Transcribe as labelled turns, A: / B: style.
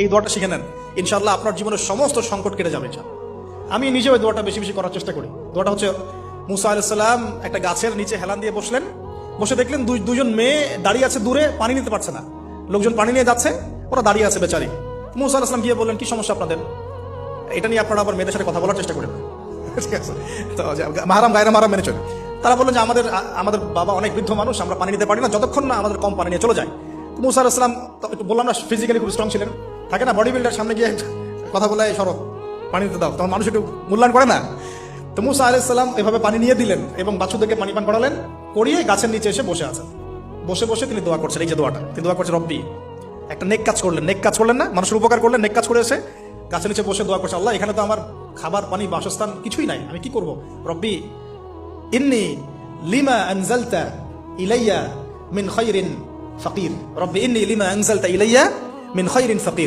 A: এই দোয়াটা শিখে নেন, ইনশাআল্লাহ আপনার জীবনের সমস্ত সংকট কেটে যাবে। আমি নিজে ওই দোয়াটা বেশি বেশি করার চেষ্টা করি। দোয়াটা হচ্ছে, মুসা আলাইহিস সালাম একটা গাছের নিচে হেলান দিয়ে বসলেন, বসে দেখলেন দুজন মেয়ে দাঁড়িয়ে আছে দূরে, পানি নিতে পারছে না। লোকজন পানি নিয়ে যাচ্ছে, ওরা দাঁড়িয়ে আছে বেচারি। মুসা আলাইহিস সালাম গিয়ে বললেন, কি সমস্যা আপনাদের? এটা নিয়ে আপনারা আবার মেয়েদের সাথে কথা বলার চেষ্টা করেন, ঠিক আছে? তো মাহারাম গায়রা মাহারাম মেনে চলে। তারা বললেন যে আমাদের বাবা অনেক বৃদ্ধ মানুষ, আমরা পানি নিতে পারি না যতক্ষণ না আমাদের কম পানি নিয়ে চলে যায়। মুসা আলাইহিস সালাম একটু বললাম না, ফিজিক্যালি খুব স্ট্রং ছিলেন, থাকে না বডি বিল্ডার, সামনে গিয়ে কথা বলে সরব পানি দিতে দাও, তখন মানুষ একটু মূল্যায়ন করে না। তো মুসা আলাইহিস সালাম এভাবে পানি নিয়ে দিলেন এবং বাছুরদেরকে পানি পান করালেন, করিয়ে গাছের নিচে এসে বসে আছেন। বসে বসে তিনি দোয়া করছেন, এই যে দোয়াটা তিনি দোয়া করছেন, রব্বি, একটা নেক কাজ করলেন না, মানুষের উপকার করলেন, নেক কাজ করে এসে গাছের নিচে বসে দোয়া করছে, আল্লাহ এখানে তো আমার খাবার পানি বাসস্থান কিছুই নাই, আমি কি করব? রব্বি ইন্নী লিমা আনজালতা ইলাইয়া মিন খায়রিন ফাকির, রব্বি ইন্নী লিমা আনজালতা ইলাইয়া মিন খায়রিন ফাকির।